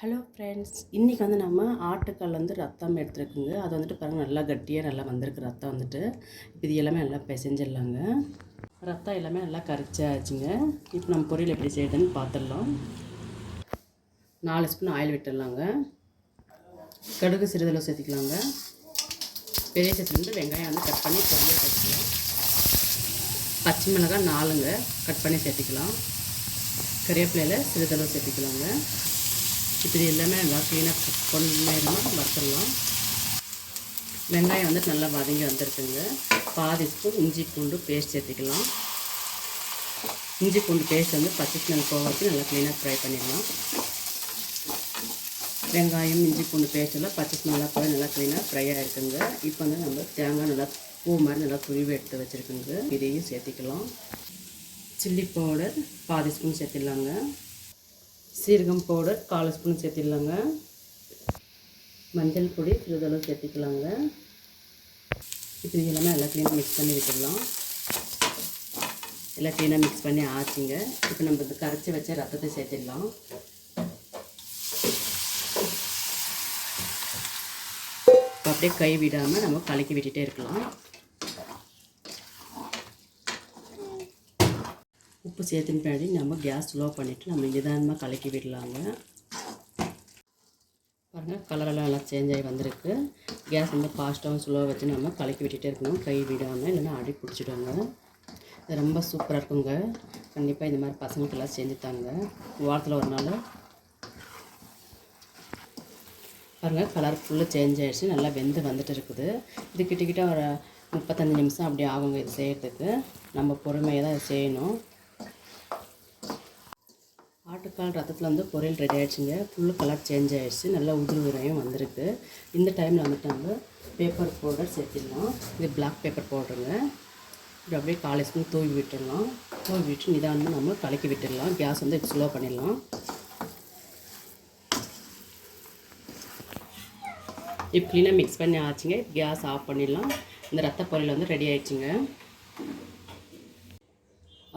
Hello friends, இன்றைக்கி நம்ம ஆட்டுக்கால் ரத்தம் எடுத்துருக்குங்க. அது பாருங்கள், நல்லா கட்டியாக நல்லா வந்திருக்கு ரத்தம் இப்போ இது எல்லாமே நல்லா பிசைஞ்சிடலாங்க. ரத்தம் எல்லாமே நல்லா கரைச்சாச்சுங்க. இப்போ நம்ம பொரியல் எப்படி செய்யுதுன்னு பார்த்துடலாம். 4 ஸ்பூன் ஆயில் விட்டுடலாங்க. கடுகு சிறிதளவு சேர்த்திக்கலாங்க. பெரிய சைஸ்லேருந்து வெங்காயம் கட் பண்ணி பொரியல் சேர்த்துக்கலாம். பச்சை மிளகாய் 4ங்க கட் பண்ணி சேர்த்திக்கலாம். கறிவேப்பிலையில் சிறிதளவு சேர்த்திக்கலாங்க. இப்போ இது எல்லாமே நல்லா க்ளீனாக கொஞ்சம் நேரமாக வறுத்துடலாம். வெங்காயம் நல்லா வதங்கி வந்திருக்குங்க. பாதி ஸ்பூன் இஞ்சி பூண்டு பேஸ்ட் சேர்த்துக்கலாம். இஞ்சி பூண்டு பேஸ்ட் பச்சை ஸ்மெல் போக வச்சு நல்லா க்ளீனாக ஃப்ரை பண்ணிடலாம். வெங்காயம் இஞ்சி பூண்டு பேஸ்ட்டெல்லாம் பச்சை ஸ்மெல்லாக போய் நல்லா க்ளீனாக ஃப்ரை ஆகிருக்குங்க. இப்போ நம்ம தேங்காய் நல்லா பூ மாதிரி நல்லா துருவி எடுத்து வச்சுருக்குங்க. இதையும் சேர்த்திக்கலாம். சில்லி பவுடர் பாதி ஸ்பூன் சேர்த்திடலாங்க. சீரகம் பவுடர் 1/4 ஸ்பூன் சேர்த்திடலாங்க. மஞ்சள் பொடி சிறிதளவு சேர்த்திக்கலாங்க. இப்போ இது எல்லாமே நல்லா க்ளீனாக மிக்ஸ் பண்ணி விட்டுடலாம். எல்லாம் க்ளீனாக மிக்ஸ் பண்ணி ஆச்சுங்க. இப்போ நம்ம இது கரைச்சி வச்ச ரத்தத்தை சேர்த்திடலாம். இப்போ அப்படியே கை விடாமல் நம்ம கலக்கி விட்டுட்டே இருக்கலாம். உப்பு சேர்த்துன்னு பின்னாடி நம்ம கேஸ் ஸ்லோ பண்ணிவிட்டு நம்ம நிதானமாக கலக்கி விடலாங்க. பாருங்கள், கலரெல்லாம் நல்லா சேஞ்ச் ஆகி வந்திருக்கு. கேஸ் ஃபாஸ்ட்டாகவும் ஸ்லோவாக வச்சு நம்ம கலக்கி விட்டுட்டே இருக்கணும், கை விடாமல், இல்லைன்னா அடி பிடிச்சிடுவாங்க. இது ரொம்ப சூப்பராக இருக்குங்க. கண்டிப்பாக இந்த மாதிரி பசங்களுக்கெல்லாம் செஞ்சு தாங்க. வாரத்தில் ஒரு நாள். பாருங்கள், கலர் ஃபுல்லாக சேஞ்ச் ஆகிடுச்சு, நல்லா வெந்து வந்துட்டு இருக்குது. இது கிட்டக்கிட்ட ஒரு 35 நிமிஷம் அப்படி ஆகுங்க இது செய்கிறதுக்கு. நம்ம பொறுமையாக தான் இது செய்யணும். ஆட்டுக்கால் ரத்தத்தில் பொரியல் ரெடி ஆகிடுச்சுங்க. ஃபுல்லு கலர் சேஞ்ச் ஆகிடுச்சு, நல்லா உதிரி உரையும் வந்திருக்கு. இந்த டைமில் நம்ம பேப்பர் பவுடர் சேர்த்திடலாம். இது பிளாக் பேப்பர் பவுடருங்க. இது அப்படியே 1/4 ஸ்பூன் தூவி விட்டுடலாம். தூவி விட்டு நிதானமாக நம்ம கலக்கி விட்டுடலாம். கேஸ் ஸ்லோ பண்ணிடலாம். இப்போ க்ளீனாக மிக்ஸ் பண்ணி ஆச்சுங்க. கேஸ் ஆஃப் பண்ணிடலாம். இந்த ரத்த பொரியல் ரெடி ஆகிடுச்சுங்க.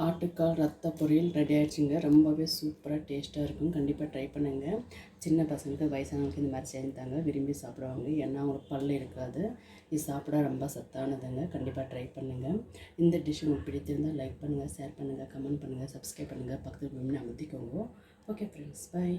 ஆட்டுக்கால் ரத்த பொரியல் ரெடி ஆகிடுச்சுங்க. ரொம்பவே சூப்பராக டேஸ்ட்டாக இருக்கும். கண்டிப்பாக ட்ரை பண்ணுங்கள். சின்ன பசங்களுக்கு வயசானவங்களுக்கு இந்த மாதிரி செஞ்சுத்தாங்க, விரும்பி சாப்பிடுவாங்க. ஏன்னா அவங்களுக்கு பல் இருக்காது. இது சாப்பிட ரொம்ப சத்தானதுங்க. கண்டிப்பாக ட்ரை பண்ணுங்கள். இந்த டிஷ் உங்களுக்கு பிடித்திருந்தால் லைக் பண்ணுங்கள், ஷேர் பண்ணுங்கள், கமெண்ட் பண்ணுங்கள், சப்ஸ்கிரைப் பண்ணுங்கள், பக்கத்தில் அமுத்திக்கோங்க. Okay friends, by.